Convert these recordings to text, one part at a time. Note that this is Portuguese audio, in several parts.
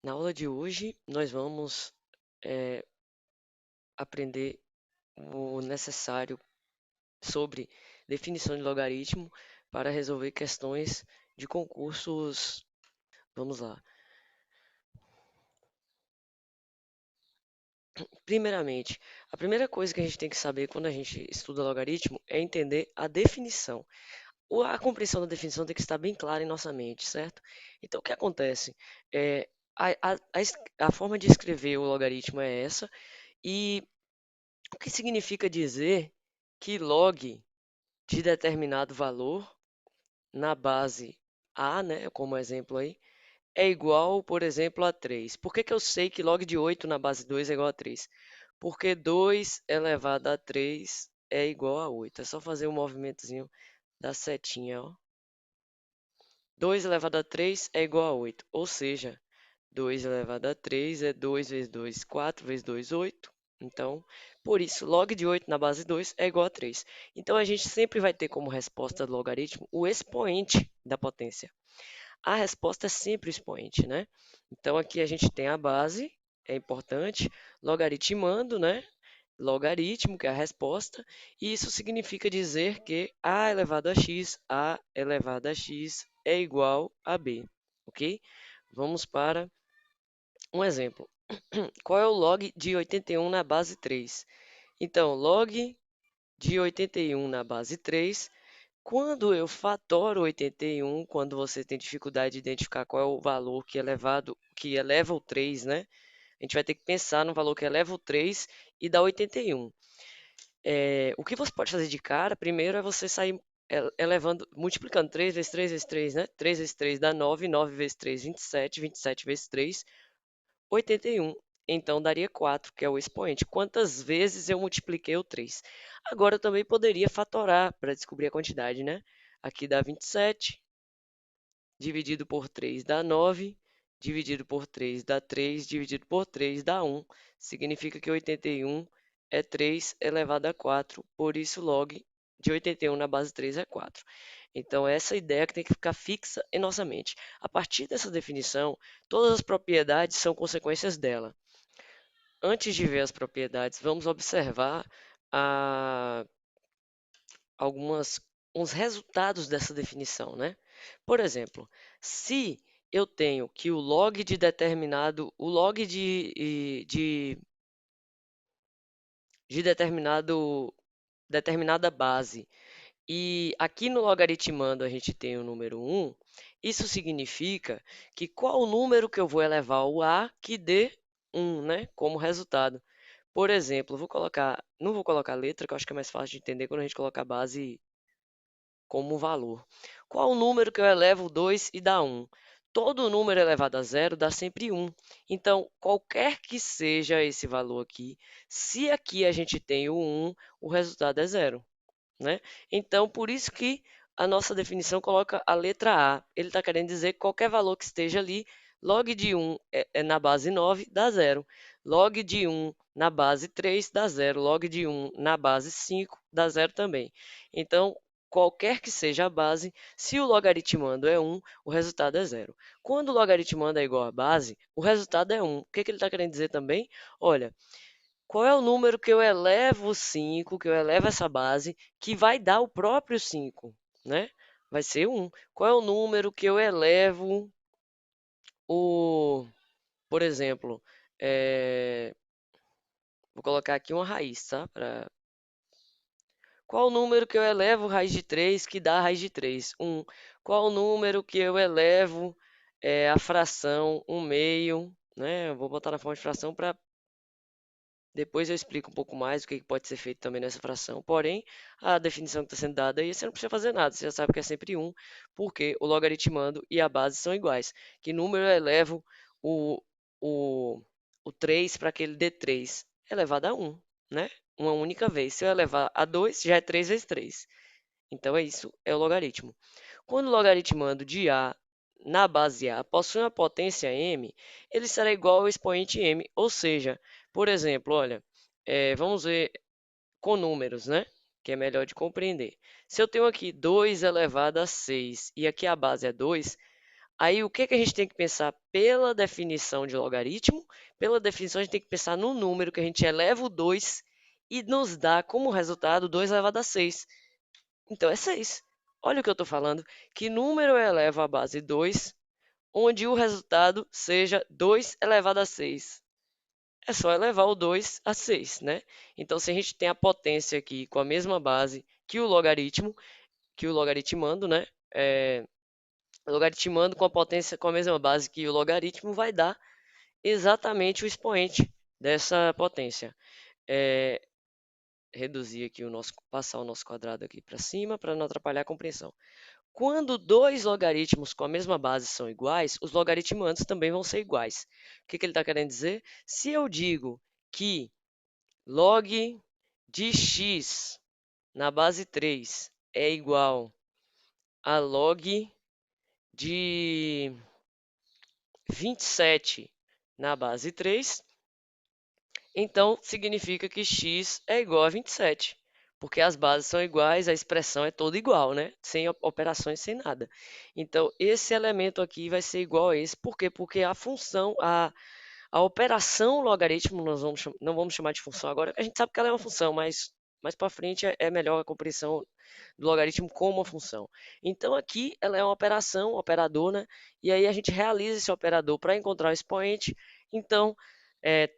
Na aula de hoje, nós vamos aprender o necessário sobre definição de logaritmo para resolver questões de concursos. Vamos lá. Primeiramente, a primeira coisa que a gente tem que saber quando a gente estuda logaritmo é entender a definição. A compreensão da definição tem que estar bem clara em nossa mente, certo? Então, o que acontece? É, a forma de escrever o logaritmo é essa, e o que significa dizer que log de determinado valor na base A, né, como exemplo aí, é igual, por exemplo, a 3. Por que que eu sei que log de 8 na base 2 é igual a 3? Porque 2 elevado a 3 é igual a 8. É só fazer um movimentozinho da setinha, ó. 2 elevado a 3 é igual a 8. Ou seja, 2 elevado a 3 é 2 vezes 2, 4 vezes 2, 8. Então, por isso, log de 8 na base 2 é igual a 3. Então, a gente sempre vai ter como resposta do logaritmo o expoente da potência. A resposta é sempre o expoente, né? Então, aqui a gente tem a base, é importante, logaritmando, né? Logaritmo, que é a resposta, e isso significa dizer que a elevado a x é igual a b, ok? Vamos para um exemplo. Qual é o log de 81 na base 3? Então, log de 81 na base 3, quando eu fatoro 81, quando você tem dificuldade de identificar qual é o valor que eleva o 3, né? A gente vai ter que pensar no valor que eleva o 3 e dá 81. O que você pode fazer de cara, primeiro é você sair elevando, multiplicando 3 vezes 3 vezes 3, né? 3 vezes 3 dá 9, 9 vezes 3, 27, 27 vezes 3, 81. Então daria 4, que é o expoente. Quantas vezes eu multipliquei o 3? Agora eu também poderia fatorar para descobrir a quantidade, né? Aqui dá 27, dividido por 3 dá 9, dividido por 3 dá 3, dividido por 3 dá 1. Significa que 81 é 3 elevado a 4, por isso log de 81 na base 3 é 4. Então, essa ideia que tem que ficar fixa em nossa mente. A partir dessa definição, todas as propriedades são consequências dela. Antes de ver as propriedades, vamos observar a, algumas uns resultados dessa definição, né? Por exemplo, se eu tenho que o log de determinada base, e aqui no logaritmando a gente tem o número 1, isso significa que qual o número que eu vou elevar ao a que dê 1, né, como resultado. Por exemplo, não vou colocar letra, que eu acho que é mais fácil de entender quando a gente coloca a base como valor. Qual o número que eu elevo 2 e dá 1? Todo número elevado a zero dá sempre 1. Então, qualquer que seja esse valor aqui, se aqui a gente tem o 1, o resultado é zero, né? Então, por isso que a nossa definição coloca a letra A. Ele está querendo dizer que qualquer valor que esteja ali, log de 1 é na base 9 dá zero. Log de 1 na base 3 dá zero. Log de 1 na base 5 dá zero também. Então, qualquer que seja a base, se o logaritmando é 1, o resultado é zero. Quando o logaritmando é igual à base, o resultado é 1. O que ele está querendo dizer também? Olha, qual é o número que eu elevo o 5, que eu elevo essa base, que vai dar o próprio 5, né? Vai ser 1. Qual é o número que eu elevo o, por exemplo, vou colocar aqui uma raiz, tá? Qual o número que eu elevo raiz de 3 que dá raiz de 3? 1. Qual o número que eu elevo a fração 1 meio, né? Eu vou botar na forma de fração para depois eu explico um pouco mais o que pode ser feito também nessa fração. Porém, a definição que está sendo dada aí, você não precisa fazer nada. Você já sabe que é sempre 1, porque o logaritmando e a base são iguais. Que número eu elevo o, o, o 3 para que ele dê 3? Elevado a 1, né? Uma única vez. Se eu elevar a 2, já é 3 vezes 3. Então, é isso, é o logaritmo. Quando o logaritmando de A na base A possui uma potência m, ele será igual ao expoente m. Ou seja, por exemplo, olha, vamos ver com números, né? Que é melhor de compreender. Se eu tenho aqui 2 elevado a 6 e aqui a base é 2, Aí, o que que a gente tem que pensar pela definição de logaritmo? Pela definição, a gente tem que pensar no número que a gente eleva o 2 e nos dá como resultado 2 elevado a 6. Então, é 6. Olha o que eu estou falando. Que número eu elevo à base 2, onde o resultado seja 2 elevado a 6? É só elevar o 2 a 6, né? Então, se a gente tem a potência aqui com a mesma base que o logaritmando, né? Logaritmando com a potência com a mesma base que o logaritmo vai dar exatamente o expoente dessa potência. É, reduzir aqui o nosso, passar o nosso quadrado aqui para cima para não atrapalhar a compreensão. Quando dois logaritmos com a mesma base são iguais, os logaritmandos também vão ser iguais. O que ele está querendo dizer? Se eu digo que log de x na base 3 é igual a log de 27 na base 3, então significa que x é igual a 27, porque as bases são iguais, a expressão é toda igual, né? Sem operações, sem nada. Então, esse elemento aqui vai ser igual a esse, por quê? Porque a função, a operação logaritmo, nós não vamos chamar de função agora, a gente sabe que ela é uma função, mas mais para frente é melhor a compreensão do logaritmo como uma função. Então aqui ela é uma operação, um operador, né? E aí a gente realiza esse operador para encontrar o expoente. Então,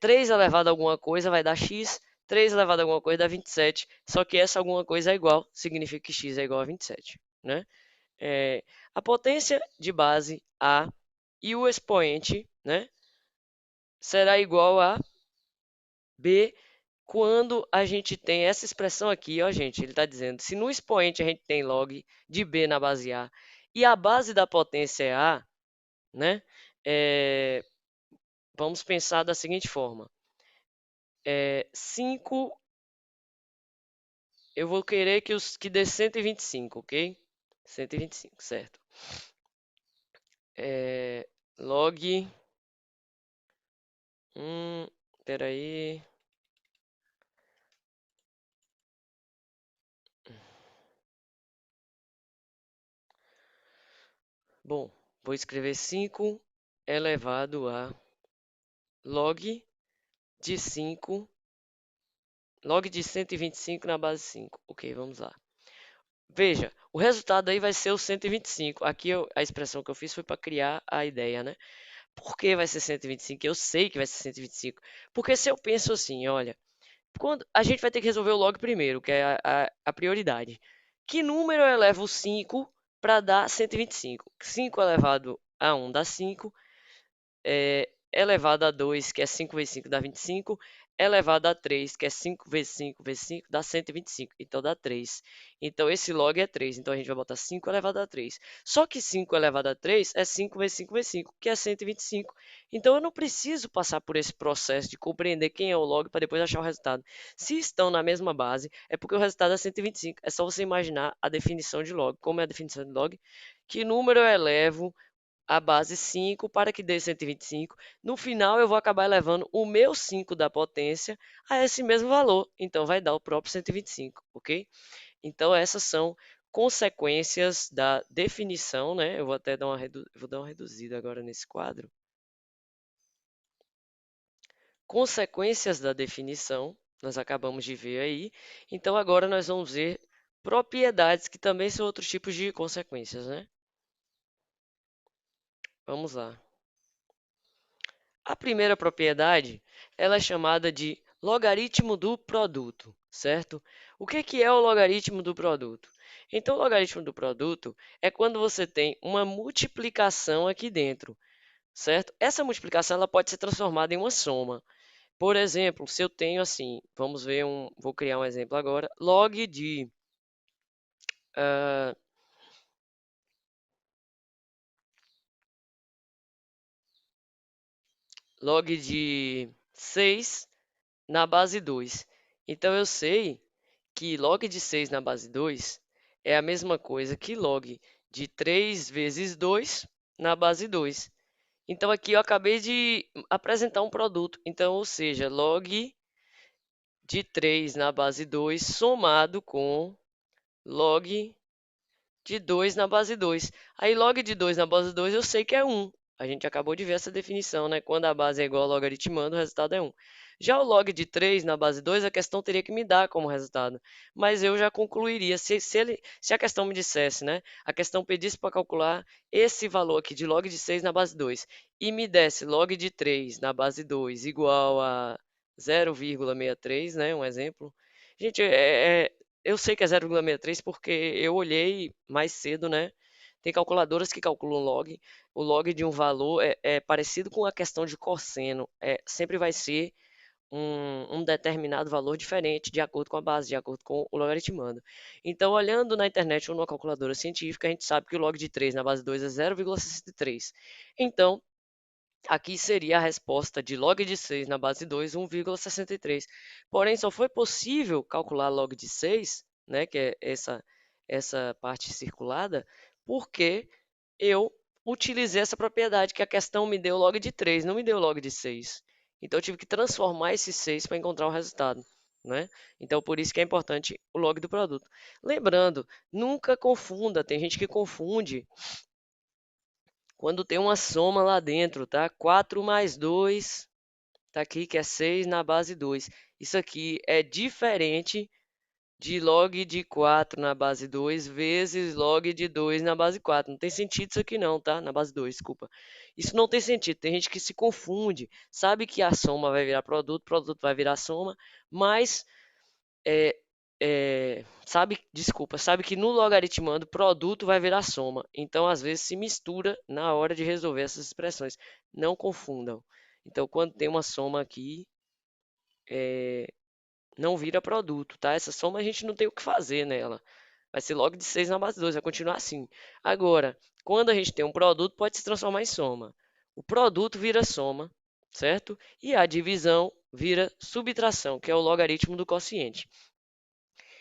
3 elevado a alguma coisa vai dar x, 3 elevado a alguma coisa dá 27, só que essa alguma coisa é igual, significa que x é igual a 27, né? A potência de base A e o expoente, né, será igual a B quando a gente tem essa expressão aqui, ó, gente, ele está dizendo, se no expoente a gente tem log de B na base A e a base da potência é A, né, vamos pensar da seguinte forma, 5, eu vou querer que dê 125, ok? 125, certo. Log, peraí, bom, vou escrever 5 elevado a log de 5, log de 125 na base 5. Ok, vamos lá. Veja, o resultado aí vai ser o 125. Aqui a expressão que eu fiz foi para criar a ideia, né? Por que vai ser 125? Eu sei que vai ser 125. Porque se eu penso assim, olha, quando a gente vai ter que resolver o log primeiro, que é a prioridade. Que número eu elevo 5 para dar 125? 5 elevado a 1 dá 5. Elevado a 2, que é 5 vezes 5 dá 25, elevado a 3, que é 5 vezes 5 vezes 5, dá 125, então dá 3. Então esse log é 3, então a gente vai botar 5 elevado a 3. Só que 5 elevado a 3 é 5 vezes 5 vezes 5, que é 125. Então eu não preciso passar por esse processo de compreender quem é o log para depois achar o resultado. Se estão na mesma base, é porque o resultado é 125. É só você imaginar a definição de log. Como é a definição de log? Que número eu elevo a base 5 para que dê 125. No final, eu vou acabar elevando o meu 5 da potência a esse mesmo valor. Então, vai dar o próprio 125, ok? Então, essas são consequências da definição, né? Eu vou até dar vou dar uma reduzida agora nesse quadro. Consequências da definição, nós acabamos de ver aí. Então, agora nós vamos ver propriedades, que também são outros tipos de consequências, né? Vamos lá. A primeira propriedade, ela é chamada de logaritmo do produto, certo? O que é o logaritmo do produto? Então, o logaritmo do produto é quando você tem uma multiplicação aqui dentro, certo? Essa multiplicação ela pode ser transformada em uma soma. Por exemplo, se eu tenho assim, vou criar um exemplo agora, ah, log de 6 na base 2. Então, eu sei que log de 6 na base 2 é a mesma coisa que log de 3 vezes 2 na base 2. Então, aqui eu acabei de apresentar um produto. Então, ou seja, log de 3 na base 2 somado com log de 2 na base 2. Aí log de 2 na base 2 eu sei que é 1. A gente acabou de ver essa definição, né? Quando a base é igual ao logaritmando, o resultado é 1. Já o log de 3 na base 2, a questão teria que me dar como resultado. Mas eu já concluiria, se a questão me dissesse, né? A questão pedisse para calcular esse valor aqui de log de 6 na base 2 e me desse log de 3 na base 2 igual a 0,63, né? Um exemplo. Gente, eu sei que é 0,63 porque eu olhei mais cedo, né? Tem calculadoras que calculam log. O log de um valor é parecido com a questão de cosseno. Sempre vai ser um determinado valor diferente de acordo com a base, de acordo com o logaritmando. Então, olhando na internet ou numa calculadora científica, a gente sabe que o log de 3 na base 2 é 0,63. Então, aqui seria a resposta de log de 6 na base 2, 1,63. Porém, só foi possível calcular log de 6, né, que é essa parte circulada, porque eu utilizei essa propriedade que a questão me deu log de 3, não me deu log de 6. Então, eu tive que transformar esse 6 para encontrar o resultado. Né? Então, por isso que é importante o log do produto. Lembrando, nunca confunda, tem gente que confunde quando tem uma soma lá dentro, tá? 4 mais 2, tá aqui que é 6 na base 2. Isso aqui é diferente de log de 4 na base 2 vezes log de 2 na base 4. Não tem sentido isso aqui não, tá? Na base 2, desculpa. Isso não tem sentido. Tem gente que se confunde. Sabe que a soma vai virar produto, produto vai virar soma, mas é, sabe que no logaritmando produto vai virar soma. Então, às vezes, se mistura na hora de resolver essas expressões. Não confundam. Então, quando tem uma soma aqui, não vira produto, tá? Essa soma a gente não tem o que fazer nela. Vai ser log de 6 na base 2, vai continuar assim. Agora, quando a gente tem um produto, pode se transformar em soma. O produto vira soma, certo? E a divisão vira subtração, que é o logaritmo do quociente.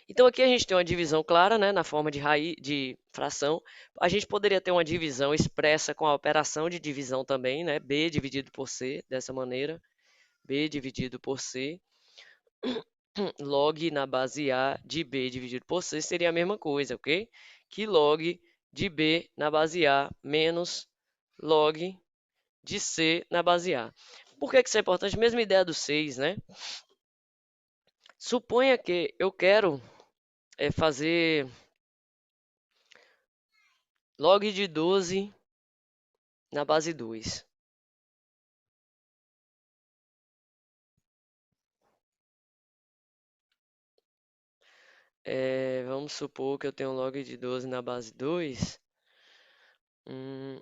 Então aqui a gente tem uma divisão clara, né, na forma de raiz de fração. A gente poderia ter uma divisão expressa com a operação de divisão também, né, b dividido por c, dessa maneira, b dividido por c, log na base a de b dividido por c seria a mesma coisa, ok? Que log de b na base a menos log de c na base a. Por que isso é importante? Mesma ideia do 6, né? Suponha que eu quero fazer log de 12 na base 2. Vamos supor que eu tenho um log de 12 na base 2, hum,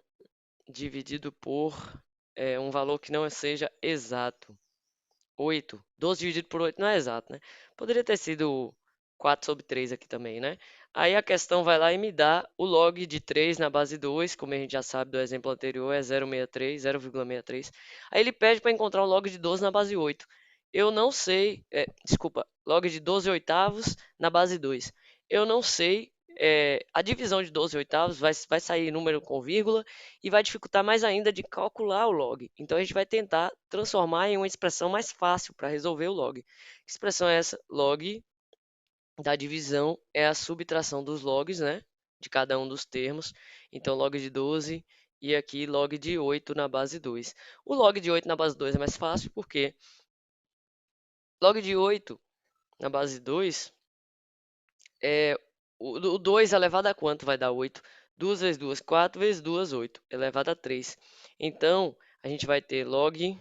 dividido por um valor que não seja exato. 8. 12 dividido por 8 não é exato, né? Poderia ter sido 4 sobre 3 aqui também, né? Aí a questão vai lá e me dá o log de 3 na base 2, como a gente já sabe do exemplo anterior, é 0,63, 0,63. Aí ele pede para encontrar o log de 12 na base 8. Eu não sei, desculpa, log de 12 oitavos na base 2. Eu não sei, a divisão de 12 oitavos vai sair número com vírgula e vai dificultar mais ainda de calcular o log. Então a gente vai tentar transformar em uma expressão mais fácil para resolver o log. Que expressão é essa? Log da divisão é a subtração dos logs, né? De cada um dos termos. Então log de 12 e aqui log de 8 na base 2. O log de 8 na base 2 é mais fácil porque log de 8 na base 2 é o 2 elevado a quanto vai dar 8? 2 vezes 2, 4 vezes 2, 8, elevado a 3. Então, a gente vai ter log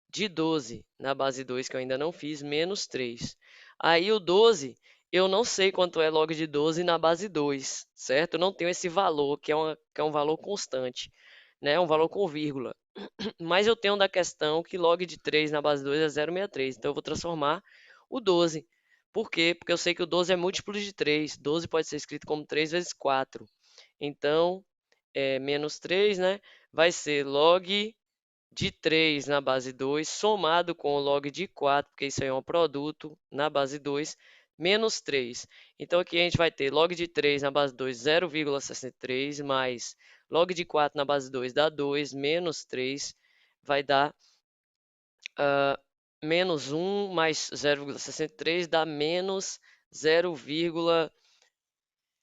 de 12 na base 2, que eu ainda não fiz, menos 3. Aí o 12, eu não sei quanto é log de 12 na base 2, certo? Eu não tenho esse valor, que é um valor constante, né? Um valor com vírgula. Mas eu tenho da questão que log de 3 na base 2 é 0,63. Então eu vou transformar o 12. Por quê? Porque eu sei que o 12 é múltiplo de 3. 12 pode ser escrito como 3 vezes 4. Então, menos 3, né? Vai ser log de 3 na base 2, somado com o log de 4, porque isso aí é um produto, na base 2, menos 3. Então aqui a gente vai ter log de 3 na base 2, 0,63, mais log de 4 na base 2 dá 2, menos 3, vai dar menos 1, mais 0,63 dá menos 0,63.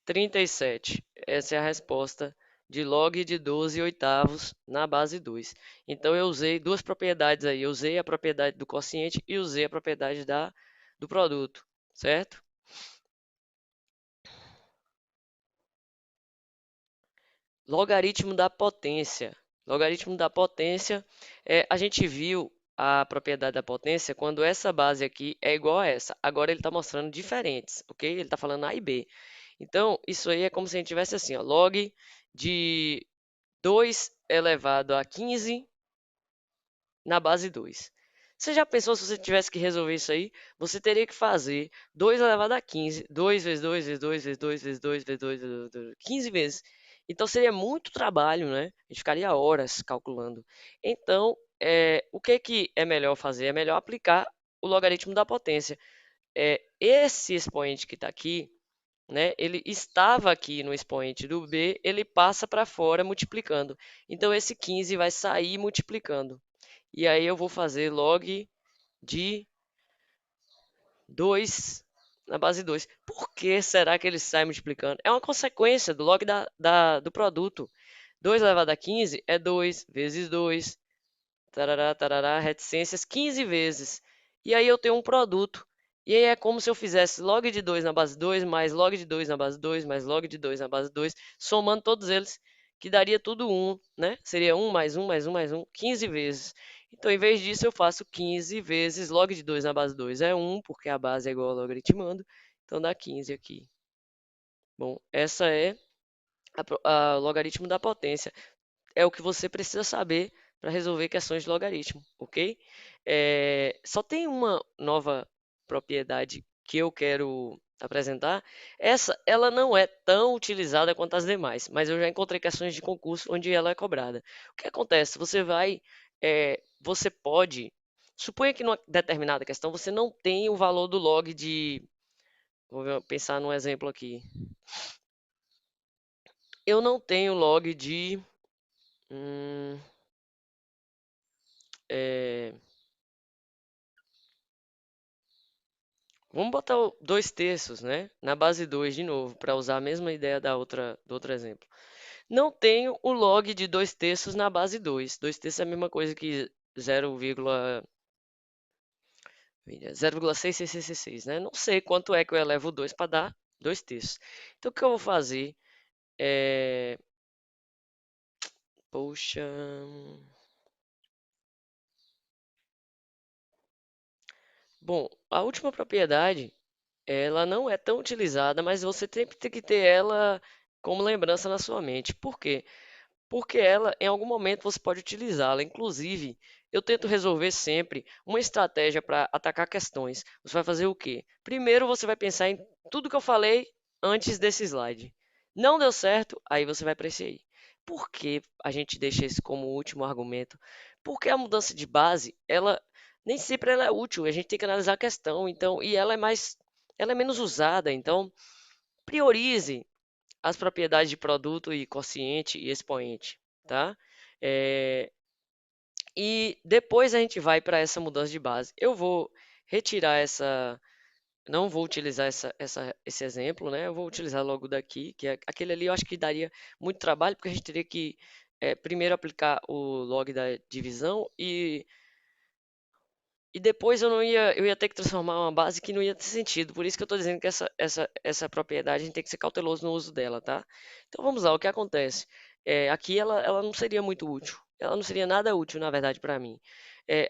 37. Essa é a resposta de log de 12 oitavos na base 2. Então eu usei duas propriedades aí. Eu usei a propriedade do quociente e usei a propriedade do produto, certo? Logaritmo da potência. Logaritmo da potência, a gente viu a propriedade da potência quando essa base aqui é igual a essa. Agora ele está mostrando diferentes, ok? Ele está falando A e B. Então, isso aí é como se a gente tivesse assim, ó, log de 2 elevado a 15 na base 2. Você já pensou se você tivesse que resolver isso aí? Você teria que fazer 2 elevado a 15, 2 vezes 2 vezes 2 vezes 2 vezes 2 vezes 2 vezes 2, 15 vezes. Então seria muito trabalho, né? A gente ficaria horas calculando. Então, o que que é melhor fazer? É melhor aplicar o logaritmo da potência. Esse expoente que está aqui, né, ele estava aqui no expoente do B, ele passa para fora multiplicando. Então esse 15 vai sair multiplicando. E aí eu vou fazer log de 2 na base 2. Por que será que ele sai multiplicando? É uma consequência do log do produto. 2 elevado a 15 é 2 vezes 2, tarará, tarará, reticências 15 vezes. E aí eu tenho um produto. E aí é como se eu fizesse log de 2 na base 2, mais log de 2 na base 2, mais log de 2 na base 2, somando todos eles, que daria tudo 1, né? Seria 1 mais 1 mais 1 mais 1, 15 vezes. Então, em vez disso, eu faço 15 vezes log de 2 na base 2 é 1, porque a base é igual ao logaritmando. Então, dá 15 aqui. Bom, essa é a logaritmo da potência. É o que você precisa saber para resolver questões de logaritmo, ok? Só tem uma nova propriedade que eu quero apresentar. Essa, ela não é tão utilizada quanto as demais, mas eu já encontrei questões de concurso onde ela é cobrada. O que acontece? Você pode, suponha que numa determinada questão você não tem o valor do log de, pensar num exemplo aqui. Eu não tenho log de hum, é, vamos botar o 2 terços, né? Na base 2 de novo, para usar a mesma ideia do outro exemplo. Não tenho o log de 2 terços na base 2. 2 terços é a mesma coisa que 0,6666, né? Não sei quanto é que eu elevo 2 para dar 2 terços. Então, o que eu vou fazer é... Poxa... Bom, a última propriedade, ela não é tão utilizada, mas você sempre tem que ter ela como lembrança na sua mente. Por quê? Porque ela, em algum momento, você pode utilizá-la. Inclusive, eu tento resolver sempre uma estratégia para atacar questões. Você vai fazer o quê? Primeiro, você vai pensar em tudo que eu falei antes desse slide. Não deu certo, aí você vai para esse aí. Por que a gente deixa esse como último argumento? Porque a mudança de base, ela nem sempre ela é útil. A gente tem que analisar a questão, então, e ela é menos usada. Então, priorize as propriedades de produto e quociente e expoente, tá? É, e depois a gente vai para essa mudança de base. Eu vou retirar não vou utilizar esse exemplo, né? Eu vou utilizar logo daqui, que é aquele ali eu acho que daria muito trabalho, porque a gente teria que primeiro aplicar o log da divisão e depois eu ia ter que transformar uma base que não ia ter sentido. Por isso que eu estou dizendo que essa propriedade a gente tem que ser cauteloso no uso dela, tá? Então vamos lá, o que acontece? Aqui ela não seria muito útil. Ela não seria nada útil, na verdade, para mim.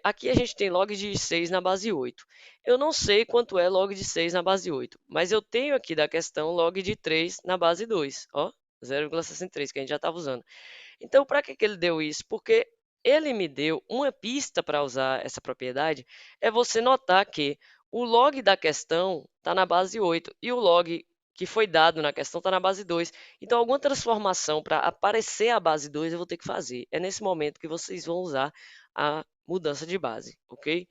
Aqui a gente tem log de 6 na base 8. Eu não sei quanto é log de 6 na base 8, mas eu tenho aqui da questão log de 3 na base 2, ó, 0,63, que a gente já estava usando. Então, para que que ele deu isso? Porque ele me deu uma pista para usar essa propriedade, é você notar que o log da questão está na base 8 e o log que foi dado na questão está na base 2. Então, alguma transformação para aparecer a base 2 eu vou ter que fazer. É nesse momento que vocês vão usar a mudança de base, ok?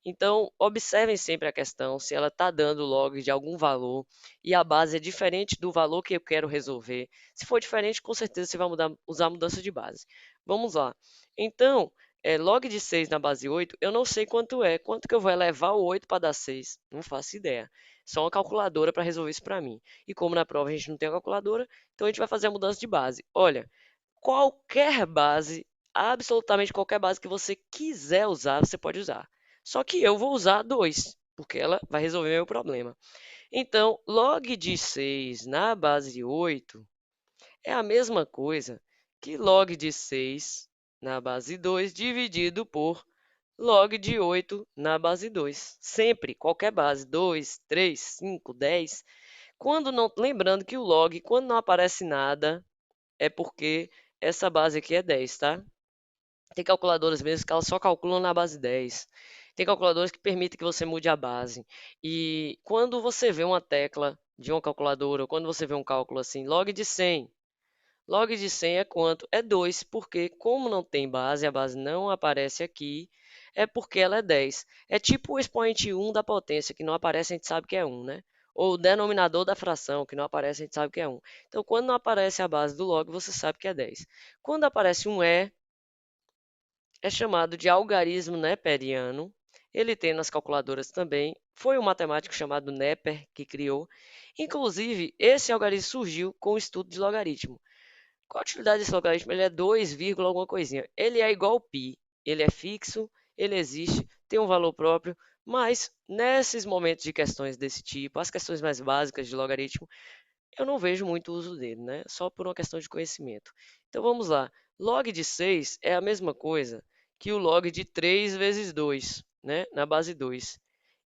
Então, observem sempre a questão, se ela está dando log de algum valor e a base é diferente do valor que eu quero resolver. Se for diferente, com certeza você vai usar a mudança de base. Vamos lá. Então, log de 6 na base 8, eu não sei quanto é. Quanto que eu vou elevar o 8 para dar 6? Não faço ideia. só uma calculadora para resolver isso para mim. E como na prova a gente não tem a calculadora, então a gente vai fazer a mudança de base. Olha, qualquer base, absolutamente qualquer base que você quiser usar, você pode usar. Só que eu vou usar 2, porque ela vai resolver meu problema. Então, log de 6 na base 8 é a mesma coisa que log de 6 na base 2 dividido por log de 8 na base 2. Sempre, qualquer base, 2, 3, 5, 10. Quando não, lembrando que o log, quando não aparece nada, é porque essa base aqui é 10, tá? Tem calculadoras mesmo que elas só calculam na base 10. Tem calculadoras que permitem que você mude a base. E quando você vê uma tecla de uma calculadora, ou quando você vê um cálculo assim, log de 100, log de 100 é quanto? É 2, porque como não tem base, a base não aparece aqui, é porque ela é 10. É tipo o expoente 1 da potência, que não aparece, a gente sabe que é 1, né? Ou o denominador da fração, que não aparece, a gente sabe que é 1. Então, quando não aparece a base do log, você sabe que é 10. Quando aparece um E, é chamado de algarismo neperiano. Ele tem nas calculadoras também. Foi um matemático chamado Neper que criou. Inclusive, esse algarismo surgiu com o estudo de logaritmo. Qual a utilidade desse logaritmo? Ele é 2, alguma coisinha. Ele é igual ao π. Ele é fixo, ele existe, tem um valor próprio, mas nesses momentos de questões desse tipo, as questões mais básicas de logaritmo, eu não vejo muito uso dele, né? Só por uma questão de conhecimento. Então vamos lá. Log de 6 é a mesma coisa que o log de 3 vezes 2, né? Na base 2.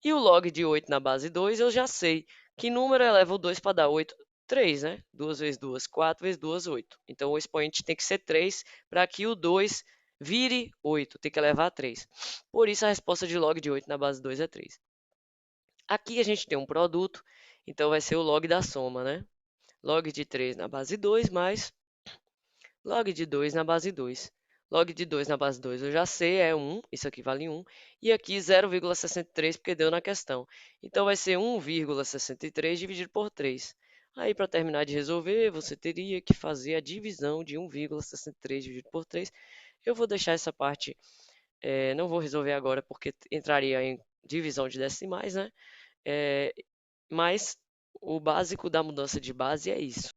E o log de 8 na base 2 eu já sei. Que número eleva o 2 para dar 8? 3, né? 2 vezes 2, 4 vezes 2, 8. Então o expoente tem que ser 3 para que o 2 vire 8. Tem que elevar a 3. Por isso a resposta de log de 8 na base 2 é 3. Aqui a gente tem um produto, então vai ser o log da soma, né? Log de 3 na base 2 mais log de 2 na base 2. Log de 2 na base 2 eu já sei, é 1, isso aqui vale 1. E aqui 0,63 porque deu na questão. Então vai ser 1,63 dividido por 3. Aí para terminar de resolver, você teria que fazer a divisão de 1,63 dividido por 3. Eu vou deixar essa parte, não vou resolver agora porque entraria em divisão de decimais, né? É, mas o básico da mudança de base é isso.